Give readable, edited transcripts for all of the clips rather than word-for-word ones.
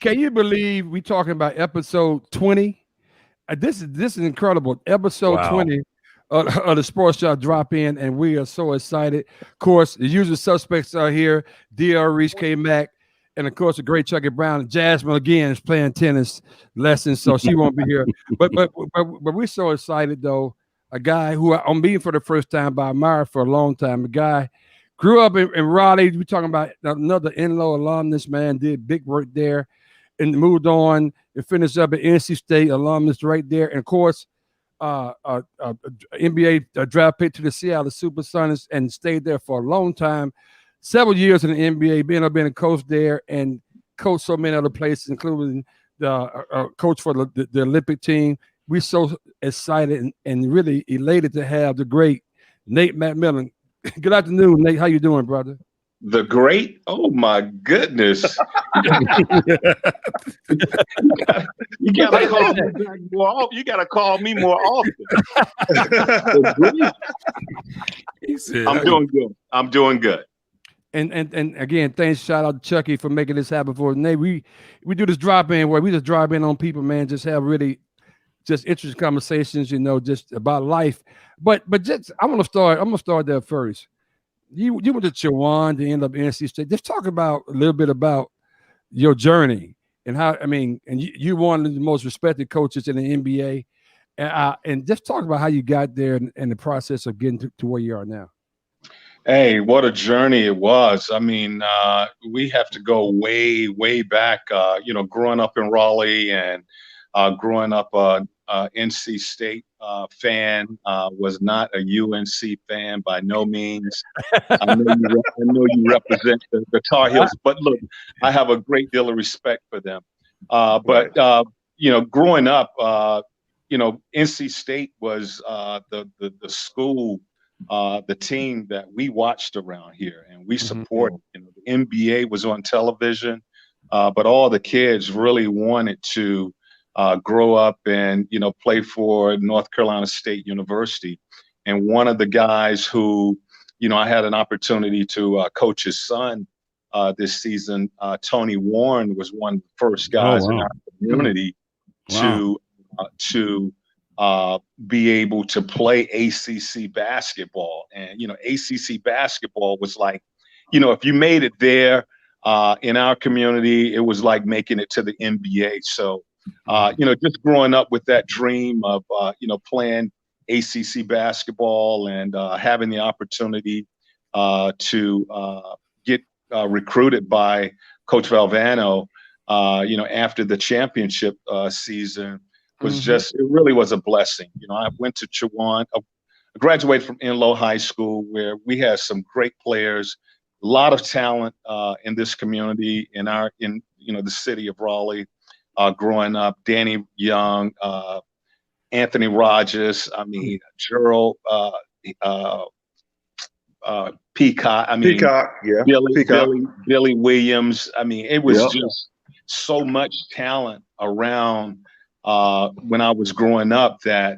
Can you believe we talking about episode 20? This is incredible. Episode Wow. 20 of the Sports Shop drop in, and we are so excited. Of course, the usual suspects are here. DR Reese came back, and of course, the great Chucky Brown. Jasmine again is playing tennis lessons, so she won't be here. But we're so excited though. A guy who I'm meeting for the first time, but I admire for a long time. A guy grew up in Raleigh. We're talking about another in-law alumnus, man. Did big work there and moved on and finished up at NC State alumnus right there. And of course, NBA draft pick to the Seattle Supersonics and stayed there for a long time, several years in the NBA, being a coach there and coached so many other places, including the coach for the Olympic team. We're so excited and really elated to have the great Nate McMillian. Good afternoon, Nate. How you doing, brother? The great, oh my goodness! You gotta call me back more often. You gotta call me more often. He said, I'm doing good. I'm doing good. And again, thanks, shout out to Chucky for making this happen for us. Nate, we do this drop in where we just drop in on people, man. Just have really just interesting conversations, just about life. But just I'm gonna start there first. You went to Chowan to end up in NC State. Just talk about a little bit about your journey and how. I mean, and you one of the most respected coaches in the NBA, and just talk about how you got there and the process of getting to where you are now. Hey, what a journey it was. I mean, we have to go way, way back. Growing up in Raleigh and growing up NC State fan, was not a UNC fan by no means. I know you represent the Tar Heels, but look, I have a great deal of respect for them. Growing up, NC State was the school, the team that we watched around here and we support. The NBA was on television, but all the kids really wanted to grow up and play for North Carolina State University. And one of the guys who I had an opportunity to coach his son this season, Tony Warren, was one of the first guys in our community to be able to play ACC basketball. And ACC basketball was like, if you made it there in our community, it was like making it to the NBA. So just growing up with that dream of, playing ACC basketball and having the opportunity to get recruited by Coach Valvano, after the championship season was it really was a blessing. I went to Chowan, I graduated from Enloe High School where we had some great players, a lot of talent in this community in the city of Raleigh. Growing up, Danny Young, Anthony Rogers, Gerald Peacock, Peacock, yeah. Billy Williams. It was just so much talent around when I was growing up that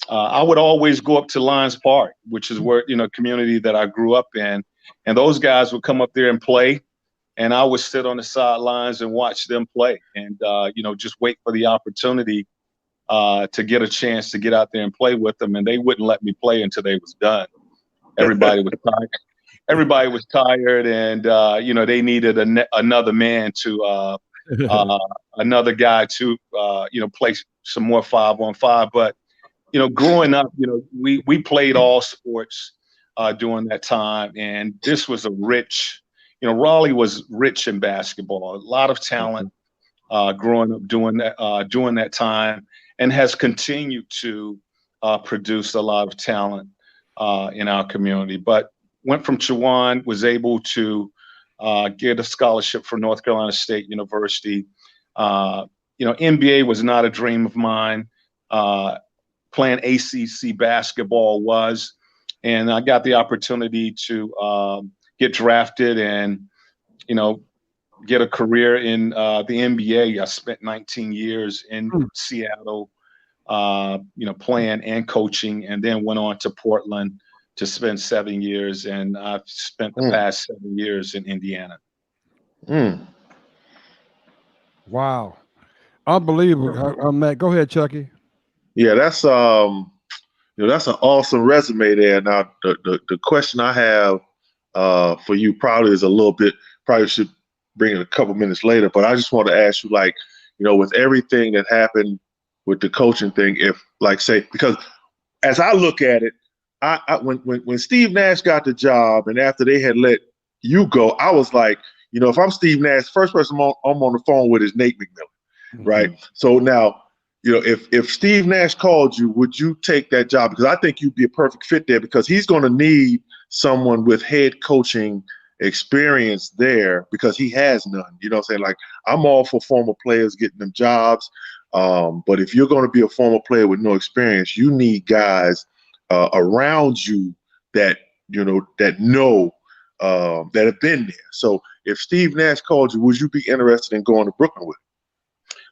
I would always go up to Lions Park, which is where, community that I grew up in. And those guys would come up there and play. And I would sit on the sidelines and watch them play and, just wait for the opportunity to get a chance to get out there and play with them. And they wouldn't let me play until they was done. Everybody was tired. Everybody was tired. And, they needed another man to another guy to, play some more 5-on-5. But, growing up, we played all sports during that time. And this was a rich Raleigh was rich in basketball, a lot of talent growing up during that time, and has continued to produce a lot of talent in our community. But went from Chowan, was able to get a scholarship for North Carolina State University. NBA was not a dream of mine. Playing ACC basketball was, and I got the opportunity to get drafted and, get a career in the NBA. I spent 19 years in Seattle, playing and coaching, and then went on to Portland to spend 7 years. And I've spent the past 7 years in Indiana. Wow. Unbelievable. Matt, go ahead, Chucky. Yeah, that's that's an awesome resume there. Now, the question I have for you probably is a little bit, probably should bring it a couple minutes later, but I just want to ask you, like, with everything that happened with the coaching thing, if, like, say, because as I look at it, when Steve Nash got the job and after they had let you go, I was like, if I'm Steve Nash, first person I'm on the phone with is Nate McMillian, right? Mm-hmm. So now, if Steve Nash called you, would you take that job? Because I think you'd be a perfect fit there because he's going to need someone with head coaching experience there because he has none. You know what I'm saying? Like, I'm all for former players getting them jobs. But if you're going to be a former player with no experience, you need guys around you that, that have been there. So if Steve Nash called you, would you be interested in going to Brooklyn with him?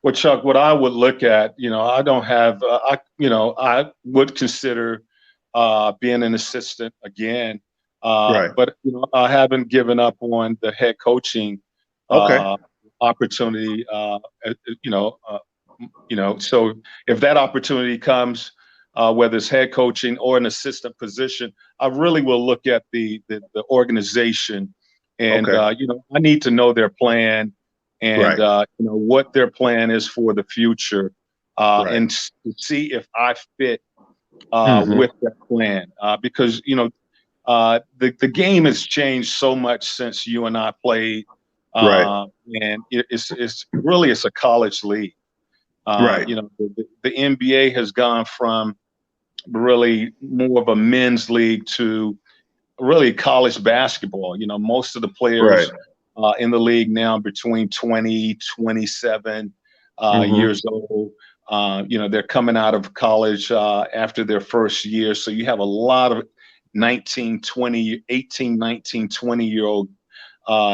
Well, Chuck, what I would look at, I don't have, I would consider being an assistant again. Right. But, I haven't given up on the head coaching Okay. opportunity. So if that opportunity comes, whether it's head coaching or an assistant position, I really will look at the organization, and Okay. I need to know their plan, and Right. what their plan is for the future, Right. and to see if I fit Mhm. with that plan, because the game has changed so much since you and I played, Right. and it's really a college league. Right. The NBA has gone from really more of a men's league to really college basketball. Most of the players Right. in the league now between 20, 27 Mhm. years old. They're coming out of college after their first year. So you have a lot of 19, 20, 18, 19, 20-year-old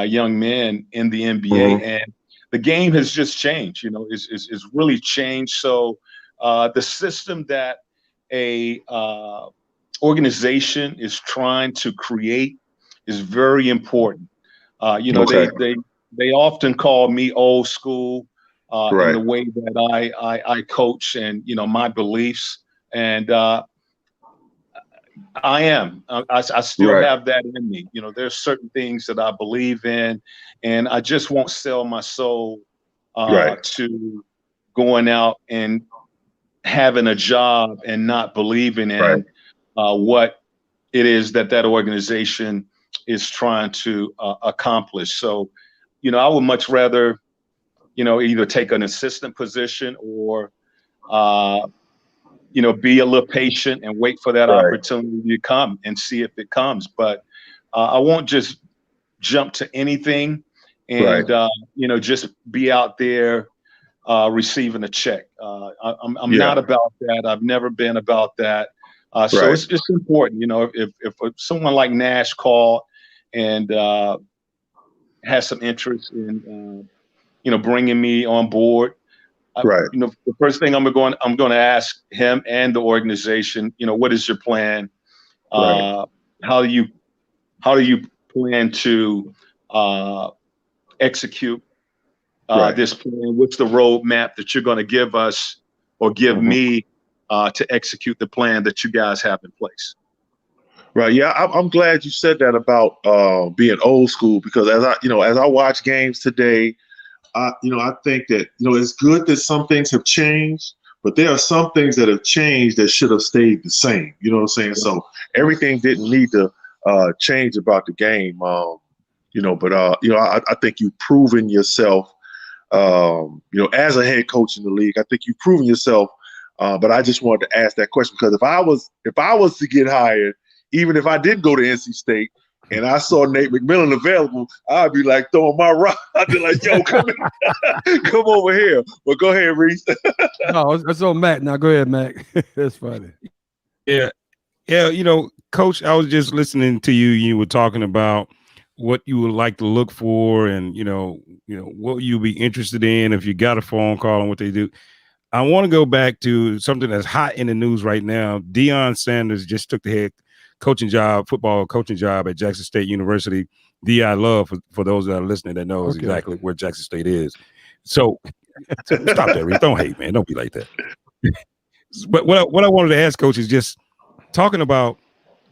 young men in the NBA. Mhm. And the game has just changed, it's really changed. So the system that a organization is trying to create is very important. Okay. They often call me old school in Right. the way that I coach and my beliefs, and I am. I still Right. have that in me. There's certain things that I believe in, and I just won't sell my soul Right. to going out and having a job and not believing Right. in what it is that organization is trying to accomplish. So, I would much rather, either take an assistant position or, be a little patient and wait for that Right. opportunity to come and see if it comes. But I won't just jump to anything and, Right. just be out there receiving a check. I'm Yeah. not about that. I've never been about that. So Right. it's important, if someone like Nash called and has some interest in, bringing me on board. Right. The first thing I'm going to ask him and the organization, what is your plan? Right. How do you plan to execute Right. this plan? What's the roadmap that you're going to give us or give Mhm. me to execute the plan that you guys have in place? Right. Yeah, I'm glad you said that about being old school because as I watch games today, I think that it's good that some things have changed, but there are some things that have changed that should have stayed the same. You know what I'm saying? So everything didn't need to change about the game. But I think you've proven yourself. As a head coach in the league, I think you've proven yourself. But I just wanted to ask that question because if I was to get hired, even if I did go to NC State and I saw Nate McMillian available, I'd be like throwing my rock. I'd be like, "Yo, come over here." But go ahead, Reese. No, it's on Mac now. Go ahead, Mac. That's funny. Yeah. Coach, I was just listening to you. You were talking about what you would like to look for and, what you'd be interested in if you got a phone call and what they do. I want to go back to something that's hot in the news right now. Dion Sanders just took the head football coaching job at Jackson State University. D.I. Love, for those that are listening that knows exactly where Jackson State is. So stop that, Reese. Don't hate, man. Don't be like that. But what I wanted to ask, Coach, is just talking about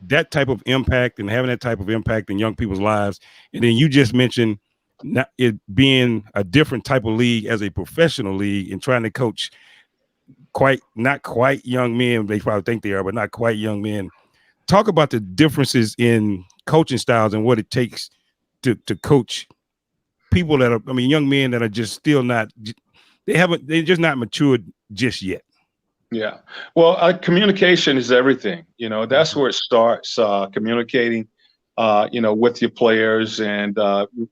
that type of impact and having that type of impact in young people's lives. And then you just mentioned it being a different type of league as a professional league and trying to coach not quite young men. They probably think they are, but not quite young men. Talk about the differences in coaching styles and what it takes to coach people that are, young men that are just still not, they're just not matured just yet. Yeah. Well, communication is everything. That's where it starts, communicating, with your players. And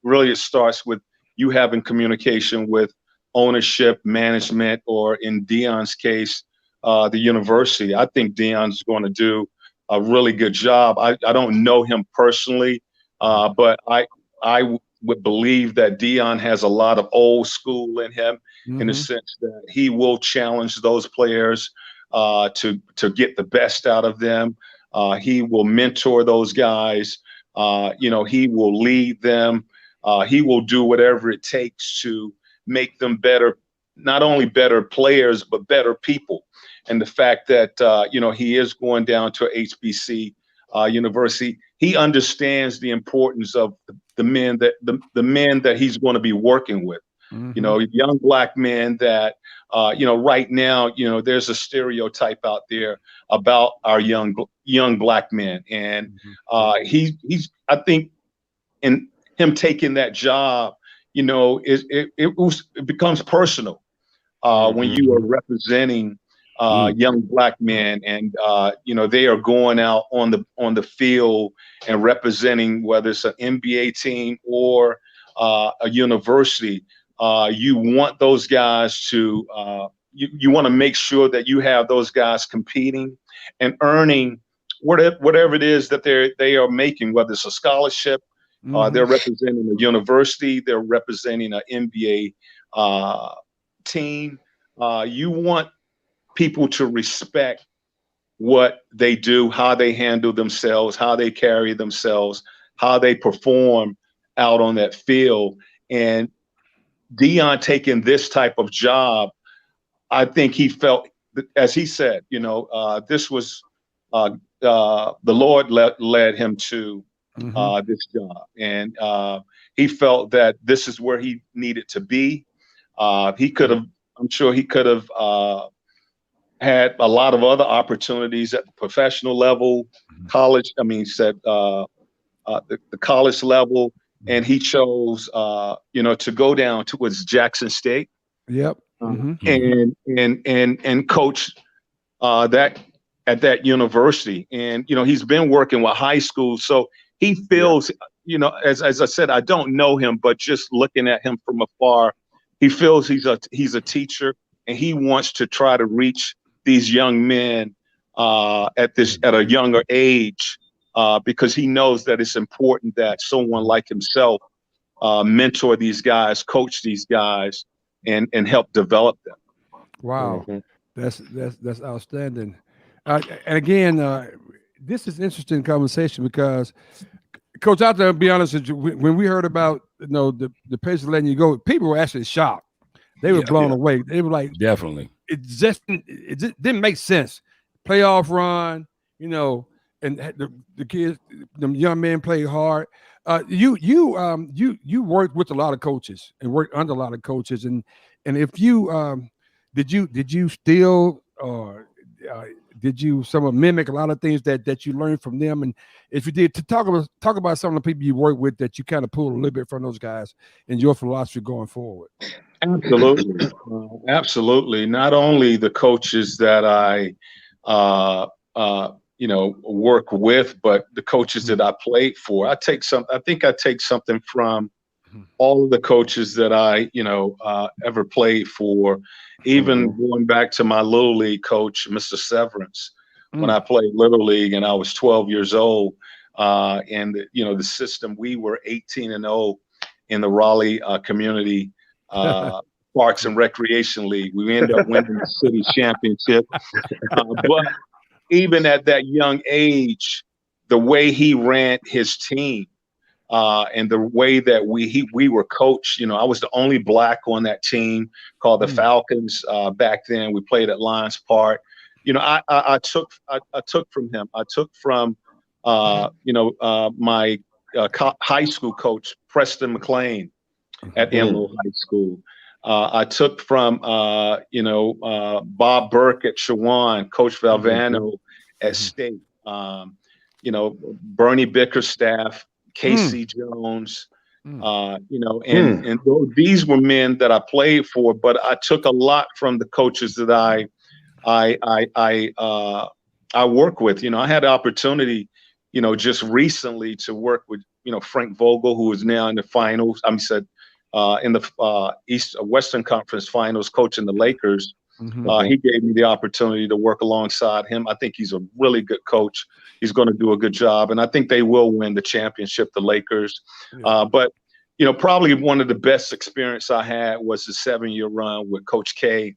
really it starts with you having communication with ownership, management, or in Dion's case, the university. I think Dion's going to do a really good job. I don't know him personally, but I would believe that Dion has a lot of old school in him, in the sense that he will challenge those players to get the best out of them. He will mentor those guys. He will lead them. He will do whatever it takes to make them better, not only better players, but better people. And the fact that, he is going down to HBC university, he understands the importance of the men that he's going to be working with. Young black men that, right now, there's a stereotype out there about our young black men. And he's, I think, in him taking that job, it becomes personal when you are representing young black men, and they are going out on the field and representing, whether it's an NBA team or a university. You want those guys to you want to make sure that you have those guys competing and earning whatever it is that they are making, whether it's a scholarship, they're representing a university, they're representing an NBA team. You want people to respect what they do, how they handle themselves, how they carry themselves, how they perform out on that field. And Dion taking this type of job, I think he felt, as he said, this was the Lord led him to this job, and he felt that this is where he needed to be. He could have, I'm sure he could have had a lot of other opportunities at the professional level, college. The college level, and he chose, to go down towards Jackson State. Yep. And coach that at that university. And he's been working with high school, so he feels, as I said, I don't know him, but just looking at him from afar, he feels he's a teacher, and he wants to try to reach these young men at a younger age, because he knows that it's important that someone like himself mentor these guys, coach these guys, and help develop them. Wow, that's outstanding. And again, this is interesting conversation because, Coach, out there, to be honest with you, when we heard about the Pacers letting you go, people were actually shocked. They were blown away. They were like, definitely. It just didn't make sense. Playoff run, and the kids, the young men played hard. You worked with a lot of coaches and worked under a lot of coaches, and if you did you still did you mimic a lot of things that you learned from them? And if you did, to talk about some of the people you work with that you kind of pulled a little bit from those guys and your philosophy going forward. Absolutely. Absolutely. Not only the coaches that I work with, but the coaches that I played for. I think I take something from all of the coaches that I, ever played for, even going back to my Little League coach, Mr. Severance, when I played Little League and I was 12 years old. And the system, we were 18-0 in the Raleigh community Parks and Recreation League. We ended up winning the city championship. But even at that young age, the way he ran his team, and the way that we were coached. I was the only black on that team called the Falcons back then. We played at Lions Park. I took from him. I took from my high school coach, Preston McLean, at Enloe High School. I took from Bob Burke at Shawan, Coach Valvano at State. Bernie Bickerstaff, Casey Jones. And these were men that I played for, but I took a lot from the coaches that I work with. I had the opportunity, just recently to work with, Frank Vogel, who is now in the finals. In the Western Conference Finals, coaching the Lakers. He gave me the opportunity to work alongside him. I think he's a really good coach. He's going to do a good job, and I think they will win the championship, the Lakers. But probably one of the best experience I had was the 7-year run with Coach K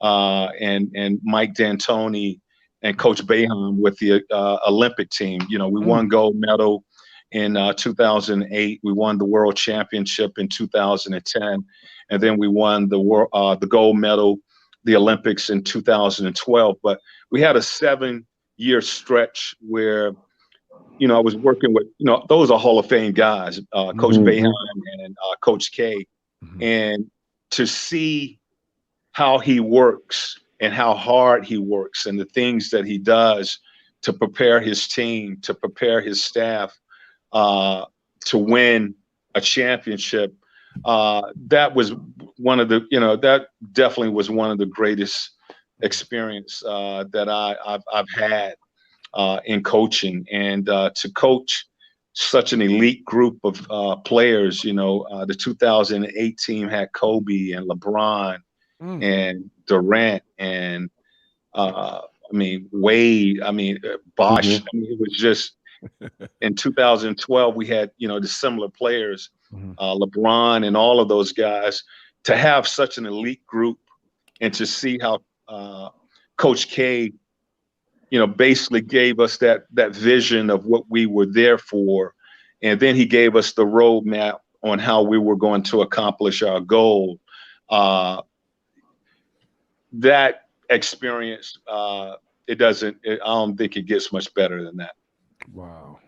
and Mike D'Antoni and Coach Boeheim with the Olympic team. We won gold medal in 2008. We won the World Championship in 2010, and then we won the gold medal, the Olympics in 2012. But we had a 7-year stretch where, I was working with, those are Hall of Fame guys, Coach Boeheim and Coach K, and to see how he works and how hard he works and the things that he does to prepare his team, to prepare his staff to win a championship. That was one of the, that definitely was one of the greatest experience that I've had in coaching, and to coach such an elite group of players. The 2008 team had Kobe and LeBron and Durant and Wade. Bosh. It was just. In 2012, we had, the similar players, LeBron and all of those guys. To have such an elite group and to see how Coach K, basically gave us that vision of what we were there for. And then he gave us the roadmap on how we were going to accomplish our goal. That experience, I don't think it gets much better than that. Wow.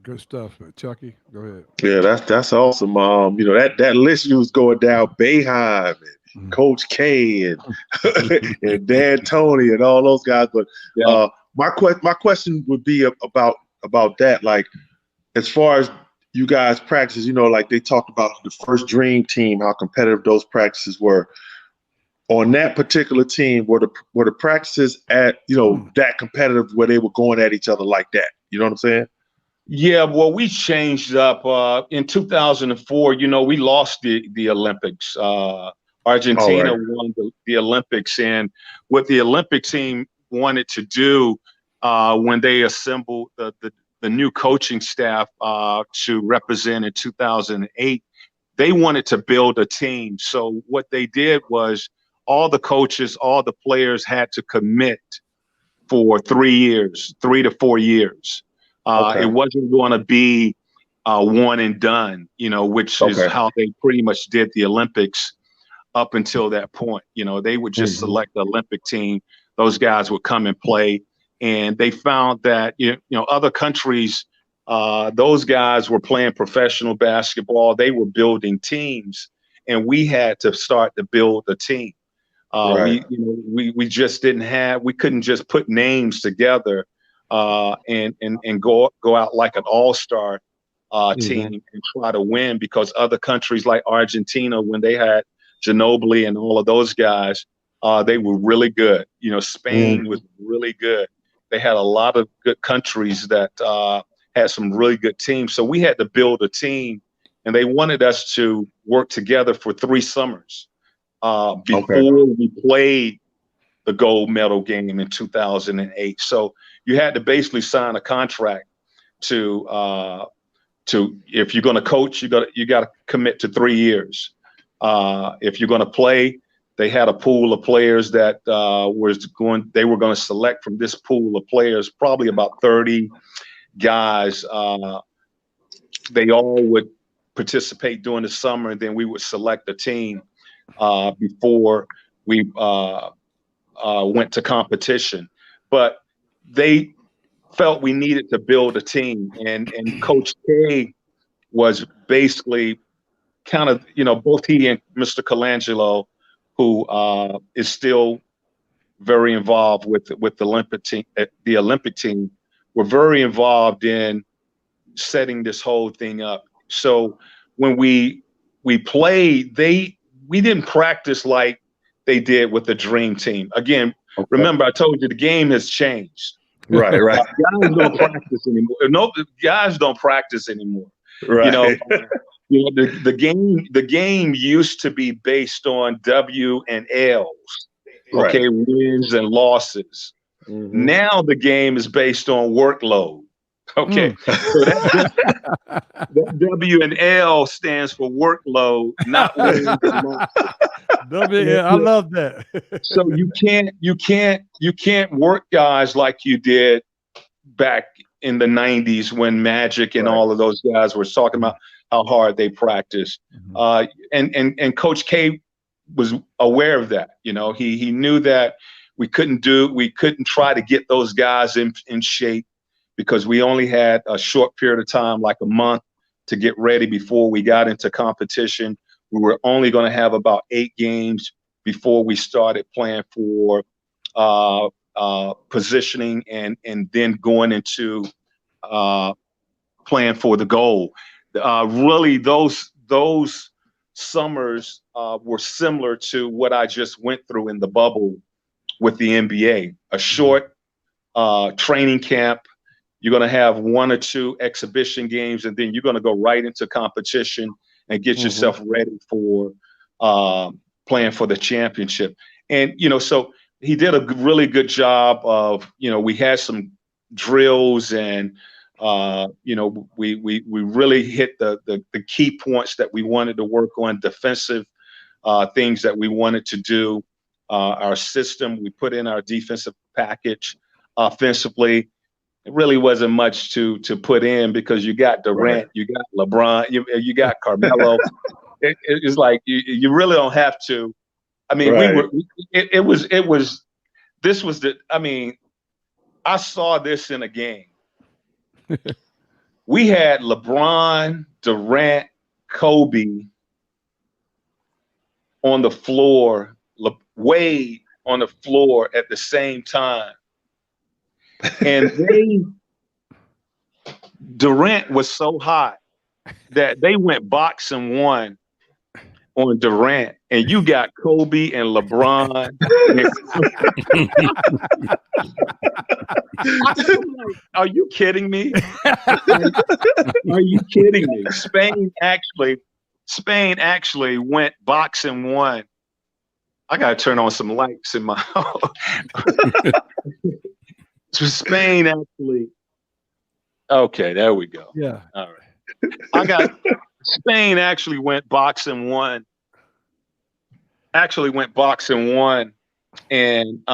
Good stuff, Chucky. Go ahead. Yeah, that's awesome. That list you was going down, Boeheim and Coach K and and D'Antoni and all those guys. But my question would be about that. Like, as far as you guys practices, like they talked about the first dream team, how competitive those practices were. On that particular team, were the practices at that competitive where they were going at each other like that? You know what I'm saying? Yeah, well, we changed up in 2004. We lost the Olympics. Argentina won the Olympics, and what the Olympic team wanted to do when they assembled the new coaching staff to represent in 2008, they wanted to build a team. So what they did was, all the coaches, all the players had to commit for 3 to 4 years. It wasn't going to be one and done, which is how they pretty much did the Olympics up until that point. They would just select the Olympic team. Those guys would come and play. And they found that, other countries, those guys were playing professional basketball. They were building teams, and we had to start to build a team. We just we couldn't just put names together and go out like an all-star team and try to win, because other countries like Argentina, when they had Ginobili and all of those guys, they were really good. Spain was really good. They had a lot of good countries that had some really good teams. So we had to build a team, and they wanted us to work together for 3 summers. Before we played the gold medal game in 2008. So you had to basically sign a contract to if you're going to coach, you got to commit to 3 years. If you're going to play, they had a pool of players that they were going to select from this pool of players, probably about 30 guys they all would participate during the summer, and then we would select a team before we went to competition. But they felt we needed to build a team, and Coach K was basically kind of, both he and Mr. Colangelo, who is still very involved with the Olympic team, were very involved in setting this whole thing up. So when we played, we didn't practice like they did with the Dream Team. Again, remember I told you the game has changed. Right. Guys don't practice anymore. No, guys don't practice anymore. Right. The game used to be based on W and L's. Okay, right. Wins and losses. Mm-hmm. Now the game is based on workload. Okay, so that W and L stands for workload, not wins and losses. I love that. So you can't work guys like you did back in the 90s when Magic and all of those guys were talking about how hard they practiced. Mm-hmm. And Coach K was aware of that. He knew that we couldn't try to get those guys in shape because we only had a short period of time, like a month, to get ready before we got into competition. We were only going to have about 8 games before we started playing for positioning and then going into playing for the goal. Really, those summers were similar to what I just went through in the bubble with the NBA. A short training camp. You're going to have 1 or 2 exhibition games, and then you're going to go right into competition and get yourself ready for playing for the championship. And, so he did a really good job of, we had some drills and, we really hit the key points that we wanted to work on, defensive things that we wanted to do. Our system, we put in our defensive package. Offensively, it really wasn't much to put in because you got Durant, you got LeBron, you got Carmelo. It's like you really don't have to. I mean, I saw this in a game. We had LeBron, Durant, Kobe on the floor, Wade on the floor at the same time. And Durant was so hot that they went boxing 1 on Durant, and you got Kobe and LeBron. Are you kidding me? Are you kidding me? Spain actually went boxing 1. I gotta turn on some lights in my house. So Spain actually. Okay, there we go. Yeah. All right. Spain actually went boxing 1. And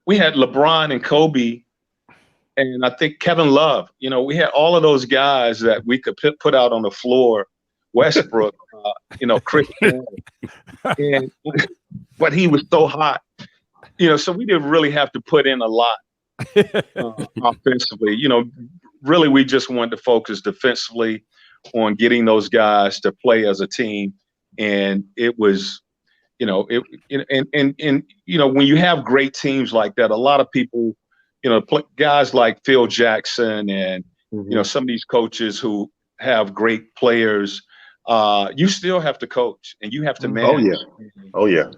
we had LeBron and Kobe, and I think Kevin Love. We had all of those guys that we could put out on the floor. Westbrook, Chris Paul, but he was so hot. So we didn't really have to put in a lot offensively. Really we just wanted to focus defensively on getting those guys to play as a team. And it was, when you have great teams like that, a lot of people, guys like Phil Jackson and, some of these coaches who have great players, you still have to coach and you have to manage. Oh yeah.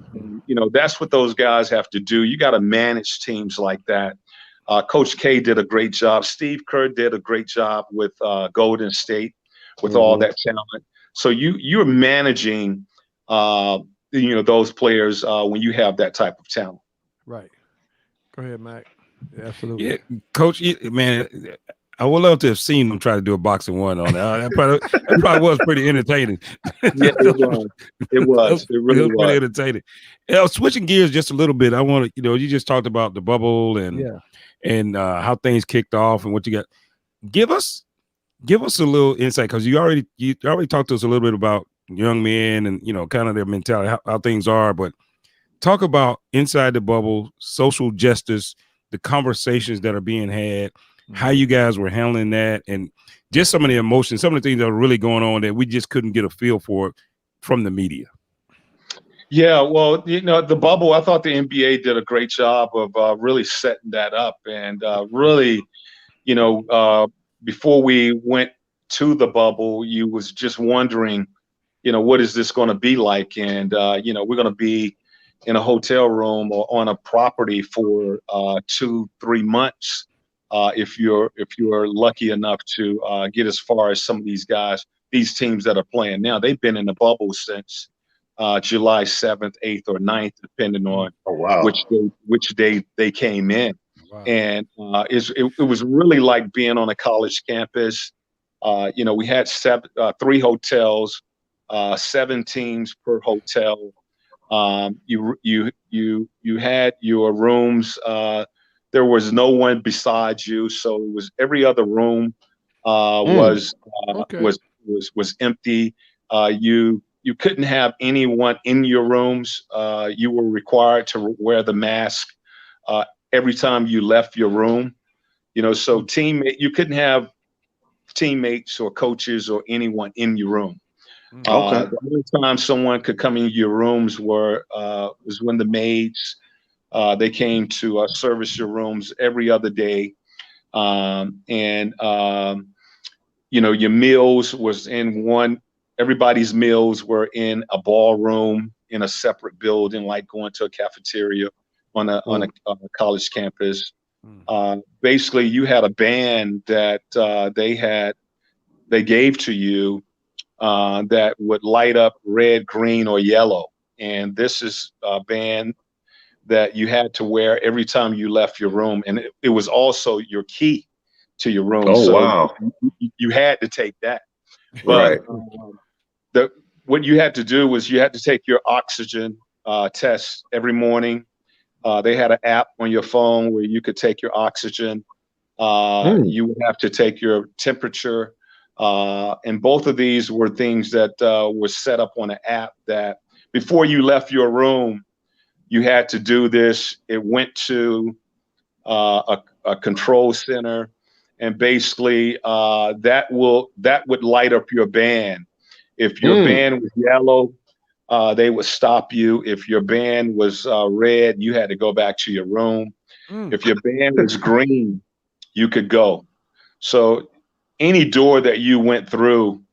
That's what those guys have to do. You got to manage teams like that. Coach K did a great job. Steve Kerr did a great job with Golden State with all that talent. So you're managing, those players when you have that type of talent. Right. Go ahead, Mac. Yeah, absolutely. Yeah, Coach, man, I would love to have seen them try to do a boxing 1 on that. That probably was pretty entertaining. Yeah, it was. It was. It really was. Pretty entertaining. Switching gears just a little bit, I want to, you just talked about the bubble and how things kicked off and what you got. Give us Give us a little insight, because you already talked to us a little bit about young men and, you know, kind of their mentality, how things are, but talk about inside the bubble, social justice, the conversations that are being had, how you guys were handling that, and just some of the emotions, some of the things that are really going on that we just couldn't get a feel for from the media. Yeah, well, you know, the bubble, I thought the NBA did a great job of really setting that up, and really, you know, before we went to the bubble, you was just wondering, you know, what is this going to be like? And, you know, we're going to be in a hotel room or on a property for 2-3 months. If you're lucky enough to get as far as some of these guys, these teams that are playing now, they've been in the bubble since July 7th, 8th, or 9th, depending on which day they came in. Wow. And it was really like being on a college campus. You know, we had 3 hotels, 7 teams per hotel. You had your rooms. There was no one beside you, so it was every other room was empty. You couldn't have anyone in your rooms. You were required to wear the mask every time you left your room. You know, so you couldn't have teammates or coaches or anyone in your room. The only time someone could come in your rooms was when the maids they came to service your rooms every other day, you know, your meals was in one. Everybody's meals were in a ballroom in a separate building, like going to a cafeteria on a college campus. Basically, you had a band that they gave to you that would light up red, green, or yellow. And this is a band that you had to wear every time you left your room. And it was also your key to your room. You had to take that. But what you had to do was you had to take your oxygen test every morning. They had an app on your phone where you could take your oxygen. You would have to take your temperature. And both of these were things that were set up on an app that before you left your room, you had to do this. It went to a control center, and basically that would light up your band. If your band was yellow, they would stop you. If your band was red, you had to go back to your room. If your band was green, you could go. So any door that you went through,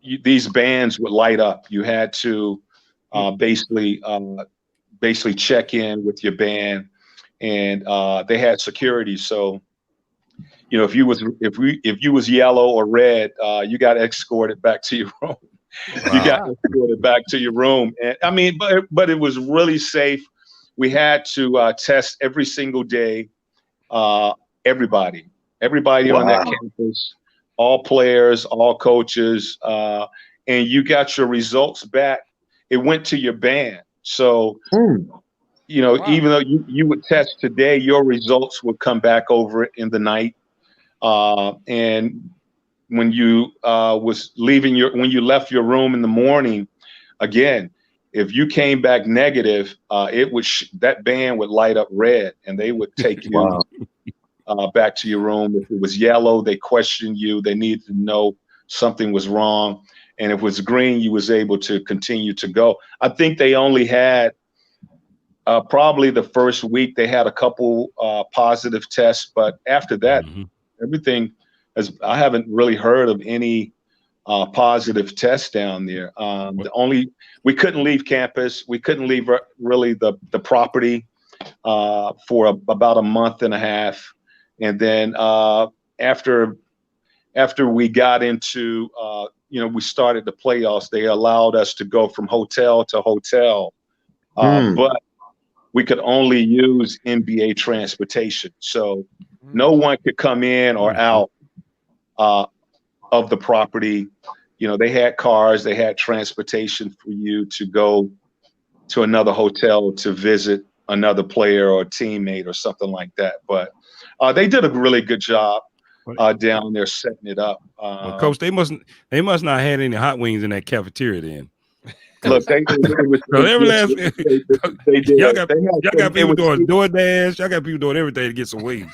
these bands would light up. You had to basically check in with your band, and they had security. So, you know, if you was yellow or red, you got escorted back to your room. Wow. You got escorted back to your room. And I mean, but it was really safe. We had to test every single day. Everybody on that campus, all players, all coaches, and you got your results back. It went to your band. So, you know, even though you would test today, your results would come back over in the night. And when you when you left your room in the morning, again, if you came back negative, that band would light up red, and they would take you back to your room. If it was yellow, they questioned you. They needed to know something was wrong. And if it was green, you was able to continue to go. I think they only had probably the first week they had a couple positive tests, but after that, everything I haven't really heard of any positive tests down there. We couldn't leave campus. We couldn't leave really the property for about a month and a half. And then after we got into, we started the playoffs, they allowed us to go from hotel to hotel, but we could only use NBA transportation. So no one could come in or out of the property. You know, they had cars, they had transportation for you to go to another hotel to visit another player or teammate or something like that. But they did a really good job. down there setting it up. Well, Coach, they must not have any hot wings in that cafeteria then. Look, they did. Y'all got people doing DoorDash. Y'all got people doing everything to get some wings.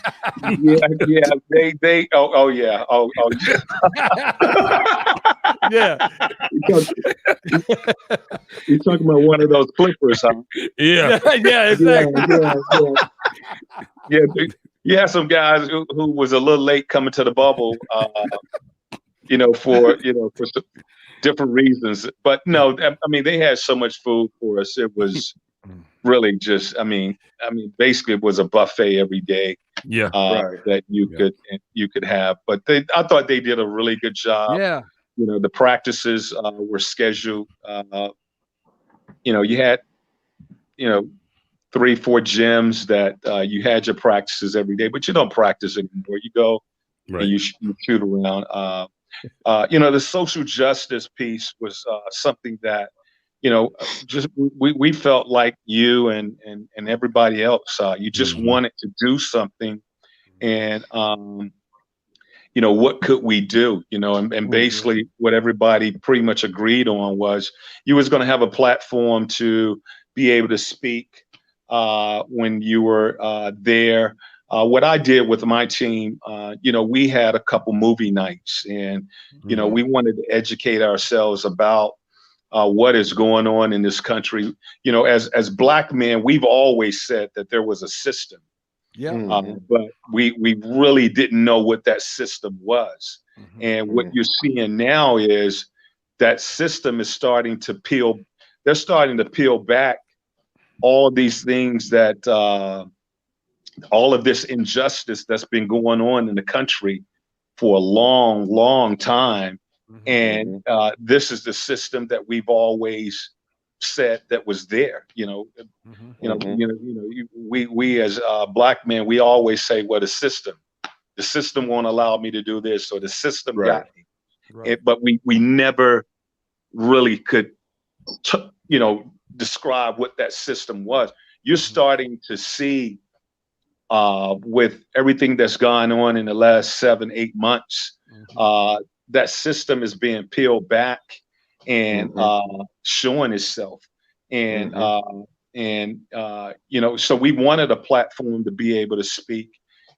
Yeah. They. Oh yeah. Oh yeah. Yeah. You're talking about one of those flippers, huh? Yeah. Yeah, exactly. Yeah. You have some guys who was a little late coming to the bubble, for some different reasons. But no, I mean, they had so much food for us. It was really just, basically it was a buffet every day. Yeah. That you could have. But I thought they did a really good job. Yeah. The practices were scheduled. You had, 3-4 gyms that you had your practices every day, but you don't practice anymore. You go and you shoot around. The social justice piece was something that, just we felt like you and everybody else. You just wanted to do something, and what could we do? And basically what everybody pretty much agreed on was you was going to have a platform to be able to speak when you were there. What I did with my team, we had a couple movie nights, and we wanted to educate ourselves about what is going on in this country. As Black men, we've always said that there was a system. Yeah. But we really didn't know what that system was. And what you're seeing now is that system is starting to peel. They're starting to peel back all these things that all of this injustice that's been going on in the country for a long, long time. And this is the system that we've always said that was there. We as Black men, we always say, well, the system won't allow me to do this, or the system got me. But we never really could describe what that system was. You're starting to see with everything that's gone on in the last 7-8 months, that system is being peeled back and showing itself. And so we wanted a platform to be able to speak.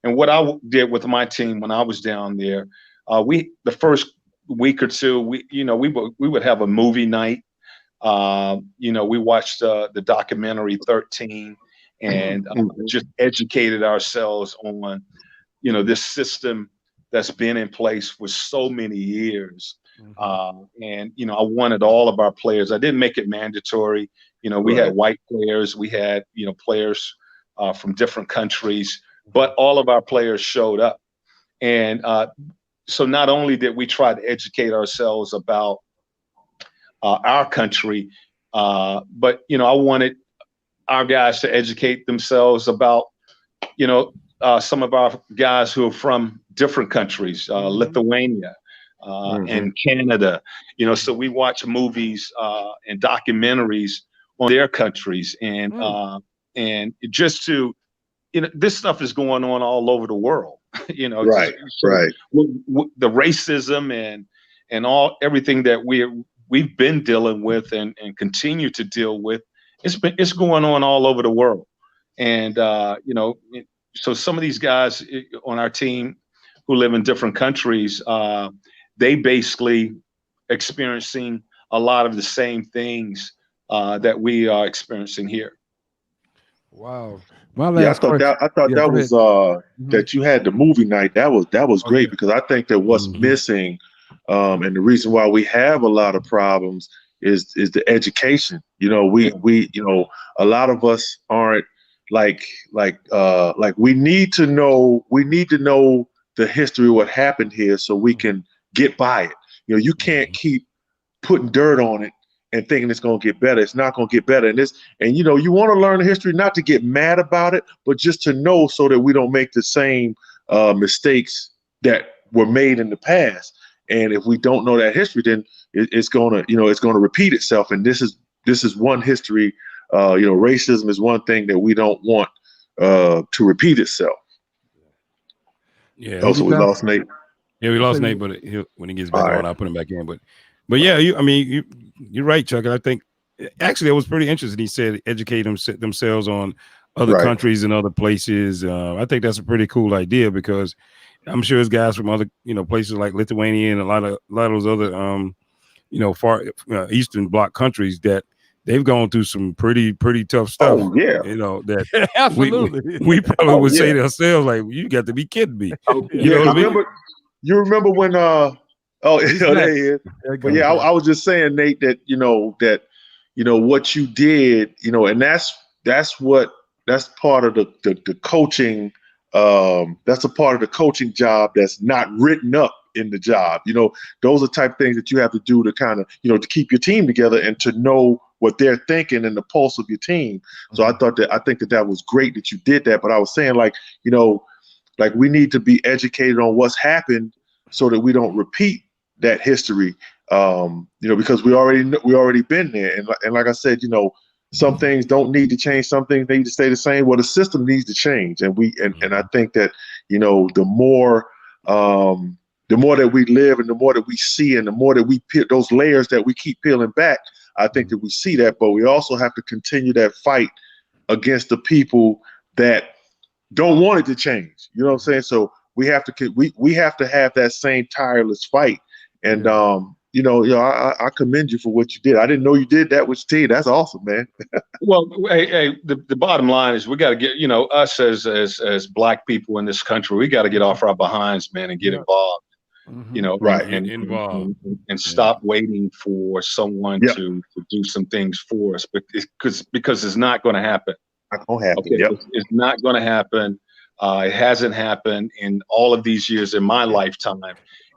And what I did with my team when I was down there, the first week or two, we would have a movie night. We watched the documentary 13 and just educated ourselves on, this system that's been in place for so many years. And I wanted all of our players. I didn't make it mandatory. We had white players, we had, players from different countries, but all of our players showed up. And so not only did we try to educate ourselves about our country, but, I wanted our guys to educate themselves about, some of our guys who are from different countries, Lithuania, and Canada, so we watch movies and documentaries on their countries, and just to, this stuff is going on all over the world, the racism and everything that we've been dealing with and continue to deal with, it's going on all over the world, and so some of these guys on our team who live in different countries, they basically experiencing a lot of the same things that we are experiencing here. Wow. I thought that was that you had the movie night. That was great, because I think that what's missing, and the reason why we have a lot of problems is the education. We a lot of us aren't like we need to know the history of what happened here so we can get by it. You can't keep putting dirt on it and thinking it's going to get better. It's not going to get better. And you want to learn the history, not to get mad about it, but just to know so that we don't make the same mistakes that were made in the past. And if we don't know that history, then it's going to repeat itself. And this is one history. Racism is one thing that we don't want to repeat itself. Yeah. Also, we lost Nate. Yeah, we lost Nate, but when he gets back All on, right. I'll put him back in. But yeah, you're right, Chuck. And I think actually it was pretty interesting. He said educate themselves on other Right. countries and other places. I think that's a pretty cool idea because I'm sure there's guys from other places like Lithuania and a lot of those other far Eastern Bloc countries that they've gone through some pretty tough stuff. Oh yeah, that absolutely. we probably would say to ourselves like, you got to be kidding me. You know what I mean? You remember when there he is. But yeah, I was just saying, Nate, that what you did, and that's part of the coaching. That's a part of the coaching job that's not written up in the job. Those are type of things that you have to do to kind of, to keep your team together and to know what they're thinking and the pulse of your team. So I think that was great that you did that. But I was saying like we need to be educated on what's happened so that we don't repeat that history. Because we already been there. And like I said, some things don't need to change. Some things need to stay the same. Well, the system needs to change. And I think that, the more that we live and the more that we see and the more that we peel those layers that we keep peeling back, I think that we see that. But we also have to continue that fight against the people that don't want it to change. You know what I'm saying? So we have to have that same tireless fight. And I commend you for what you did. I didn't know you did that with your team. That's awesome, man. Well, the bottom line is we got to get, us as Black people in this country, we got to get off our behinds, man, and get involved. Right. And stop waiting for someone to do some things for us, because it's not going to happen. Not going to happen. Okay? It's not going to happen. It hasn't happened in all of these years in my lifetime.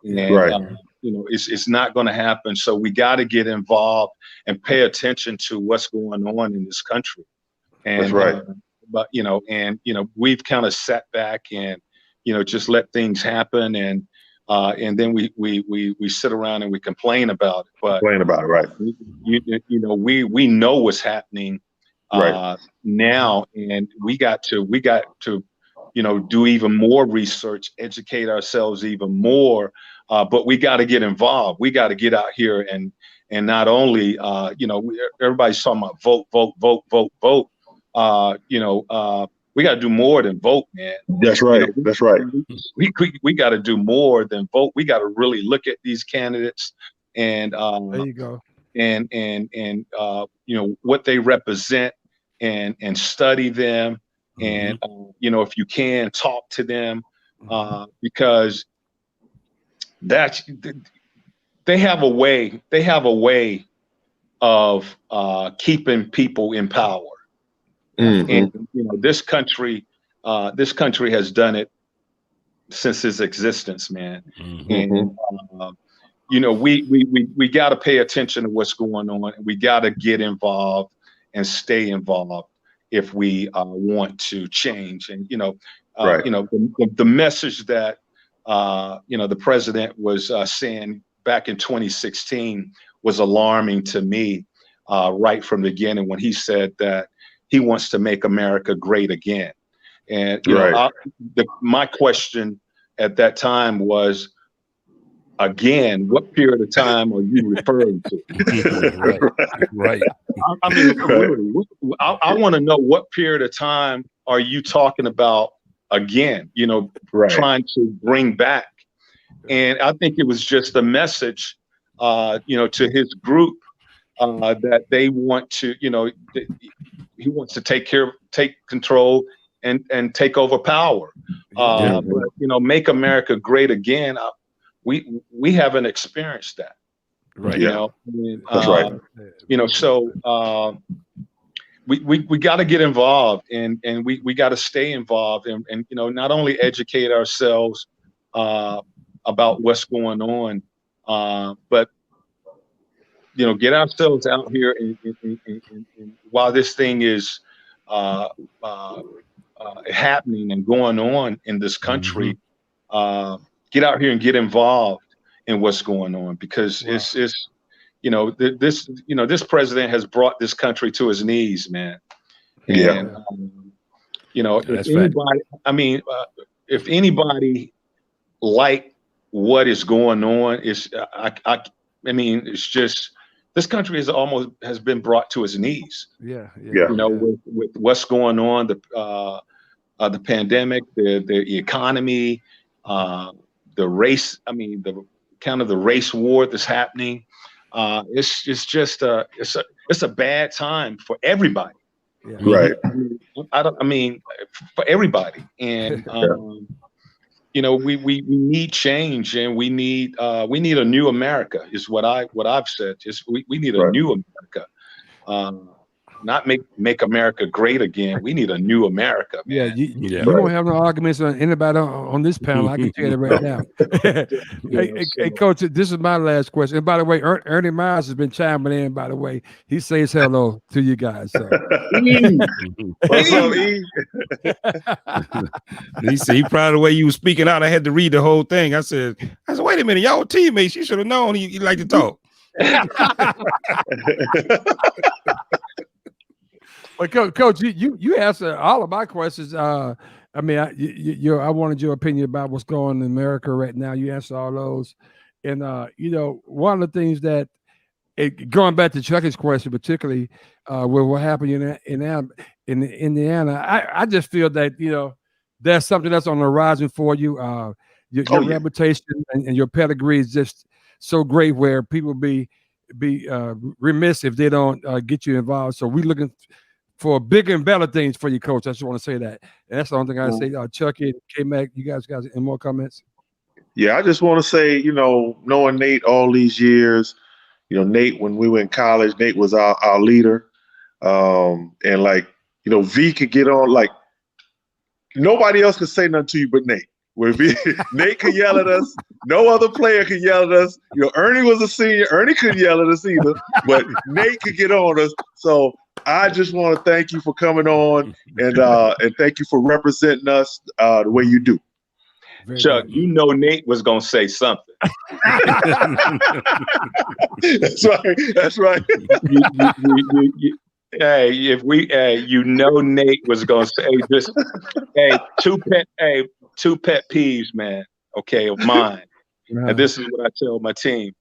And, it's not going to happen. So we got to get involved and pay attention to what's going on in this country. And, that's right. We've kind of sat back and, just let things happen. And then we sit around and we complain about it. But complain about it, right? We know what's happening now, and we got to do even more research, educate ourselves even more. But we got to get involved. We got to get out here and not only everybody's talking about vote. We got to do more than vote, man. That's right. That's right. We got to do more than vote. We got to really look at these candidates and there you go. And what they represent and study them. And if you can, talk to them because they have a way of keeping people in power. And this country has done it since its existence, man. And we got to pay attention to what's going on. We got to get involved and stay involved if we want to change. And the message that the president was saying back in 2016 was alarming to me right from the beginning when he said that he wants to make America great again. And my question at that time was, again, what period of time are you referring to? Right. I mean, really, I want to know what period of time are you talking about again, trying to bring back. And I think it was just a message, to his group that they want to, he wants to take control and take over power. But, make America great again. We haven't experienced that. Right. That's right. So we got to get involved and we got to stay involved and not only educate ourselves about what's going on, but get ourselves out here and while this thing is happening and going on in this country, get out here and get involved in what's going on because it's this president has brought this country to his knees, man. And, if anybody like what is going on. I mean, it's just this country has been brought to its knees. Yeah. You know, with what's going on, the pandemic, the economy, the race. I mean, the kind of the race war that's happening. It's just it's a bad time for everybody. Yeah. Right. I mean, for everybody, and you know, we need change, and we need a new America. Is what I've said. Just we need a new America. Not make America great again. We need a new America, man. You won't have no arguments on anybody on this panel. I can tell you that right now. Hey, Coach, this is my last question. And by the way, Ernie Myers has been chiming in. By the way, he says hello to you guys. So. What's up, E? He proud of the way you was speaking out. I had to read the whole thing. I said, wait a minute, y'all were teammates. You should have known he liked to talk. But Coach, you answered all of my questions. I mean, I wanted your opinion about what's going on in America right now. You answered all those, and you know, one of the things that going back to Chucky's question, particularly with what happened in Indiana, I just feel that there's something that's on the horizon for you. Your reputation and your pedigree is just so great, where people be remiss if they don't get you involved. So we're looking for bigger and better things for you, Coach. I just want to say that. And that's the only thing I say. Chucky and K-Mac, you guys, any more comments? Yeah, I just want to say, knowing Nate all these years, Nate, when we were in college, Nate was our leader. And V could get on, nobody else could say nothing to you but Nate. Where Nate could yell at us, no other player could yell at us. Ernie was a senior. Ernie couldn't yell at us either, but Nate could get on us. So I just want to thank you for coming on, and thank you for representing us the way you do. Chuck, Nate was gonna say something. That's right. Hey, if we, Nate was gonna say two pet peeves, man. Okay, of mine. And this is what I tell my team: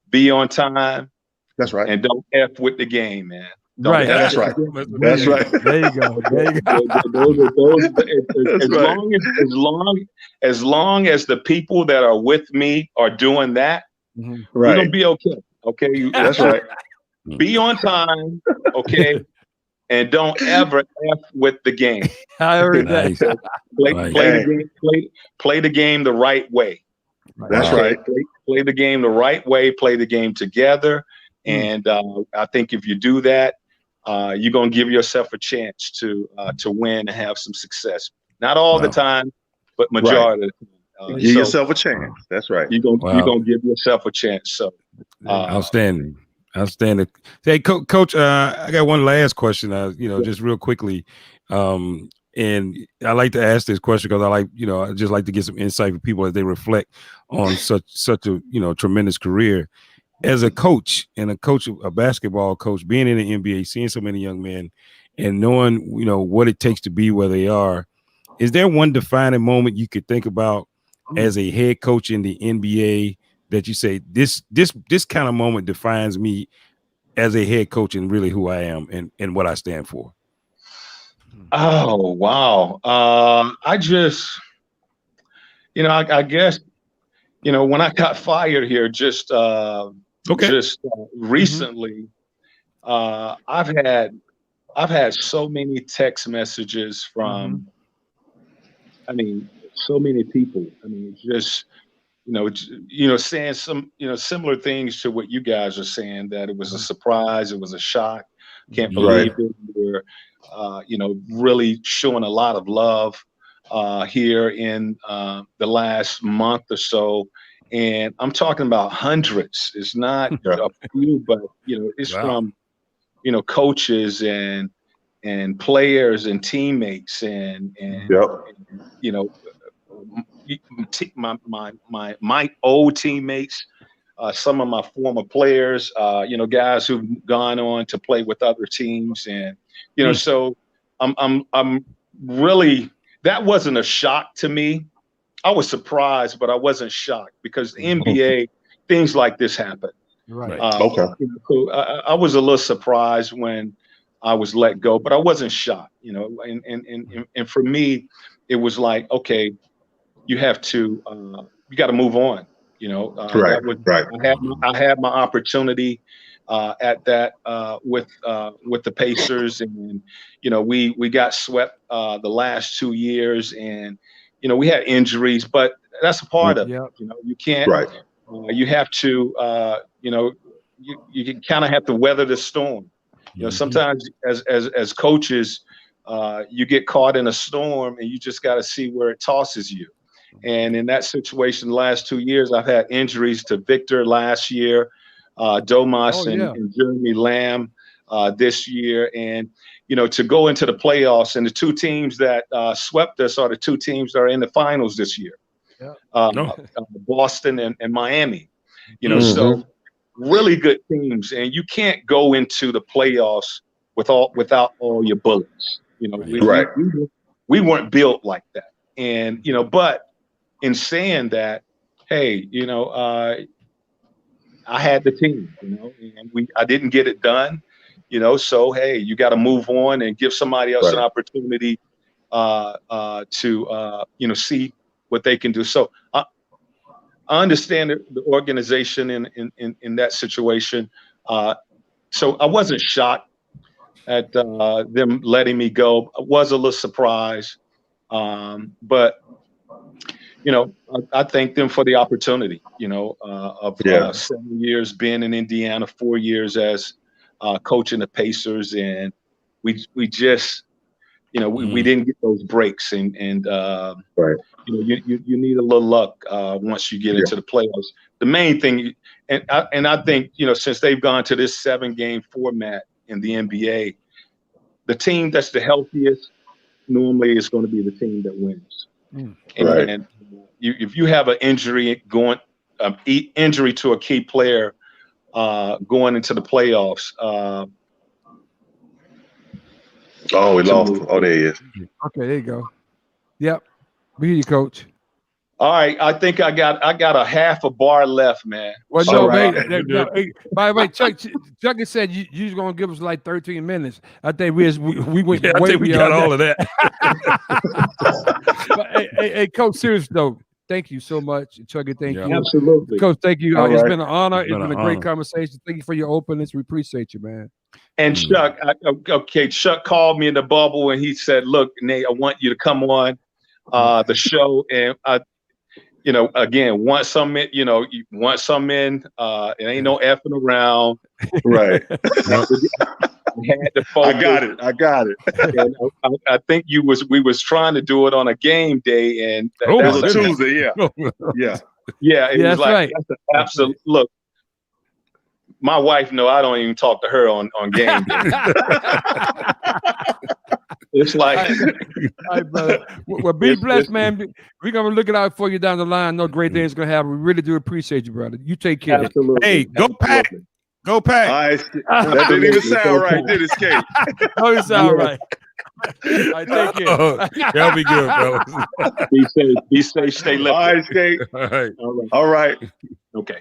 be on time. That's right. And don't F with the game, man. Right. That's right. That's right. There you go. As long as the people that are with me are doing that, right, we're gonna be okay. Okay, that's right. Be on time, okay, and don't ever F with the game. I heard that. Play the game the right way. That's right. Play the game the right way. Play the game together, and I think if you do that, you're gonna give yourself a chance to win and have some success. Not all the time, but majority of the time. Give yourself a chance. That's right. You're gonna give yourself a chance. So outstanding. Hey, Coach, I got one last question. Just real quickly, and I like to ask this question because I just like to get some insight for people as they reflect on such a tremendous career. As a coach and a basketball coach, being in the NBA, seeing so many young men, and knowing what it takes to be where they are, is there one defining moment you could think about as a head coach in the NBA that you say this kind of moment defines me as a head coach and really who I am and what I stand for? Oh wow! I just, I guess, when I got fired here, just recently, I've had so many text messages from, so many people. Just saying some similar things to what you guys are saying, that it was a surprise, it was a shock, can't believe it. We're really showing a lot of love here in the last month or so. And I'm talking about hundreds. It's not a few, but it's from coaches and players and teammates and my old teammates, some of my former players, guys who've gone on to play with other teams, and so I'm really, that wasn't a shock to me. I was surprised, but I wasn't shocked because the NBA, things like this happen. Right. Okay. I was a little surprised when I was let go, but I wasn't shocked, and for me, it was like, okay, you have to, you got to move on, Right. Right. I had my opportunity at that with the Pacers, and we got swept the last 2 years, and we had injuries, but that's a part of it. You can't. Right. You have to. You kind of have to weather the storm. Sometimes as coaches, you get caught in a storm, and you just got to see where it tosses you. And in that situation, the last 2 years, I've had injuries to Victor last year, Domas and Jeremy Lamb this year. And, to go into the playoffs, and the two teams that swept us are the two teams that are in the finals this year, Boston and Miami. So really good teams. And you can't go into the playoffs without all your bullets. We weren't built like that. And, but in saying that, hey, I had the team, and I didn't get it done, so, hey, you got to move on and give somebody else an opportunity to, see what they can do. So I understand the organization in that situation. So I wasn't shocked at them letting me go. I was a little surprised, but I thank them for the opportunity, of 7 years being in Indiana, 4 years as coaching the Pacers, and we just, we didn't get those breaks, and you need a little luck once you get into the playoffs. The main thing, and I think since they've gone to this 7-game format in the NBA, the team that's the healthiest normally is going to be the team that wins. And if you have an injury injury to a key player going into the playoffs. We lost. Oh, there he is. Okay, there you go. Yep, we hear you, Coach. All right, I think I got a half a bar left, man. Well, no, right. By the way, Chuck has said you was gonna give us like 13 minutes. I think we went. I think we got all of that. But, hey, Coach, serious though. Thank you so much, Chucky. Thank you. Absolutely, Coach. Thank you. All It's right. been an honor. It's been a great conversation. Thank you for your openness. We appreciate you, man. And Chuck, Chuck called me in the bubble, and he said, "Look, Nate, I want you to come on the show, and again, want some in, you want some in. It ain't no effing around, Right. I got it. And I think we was trying to do it on a game day, and It was a Tuesday. Yeah. It was like, right. That's an absolute look. My wife know I don't even talk to her on game day. It's like, all right, brother. Well, be blessed, man. We're gonna look it out for you down the line. No great things gonna happen. We really do appreciate you, brother. You take care. absolutely. Hey, go Pack. Go Pack. That didn't even sound right, did it, Skate? Oh, it sound right. All right, take care. That'll be good, bro. Be safe, stay lifted. All right, Skate. All right. All right. Okay.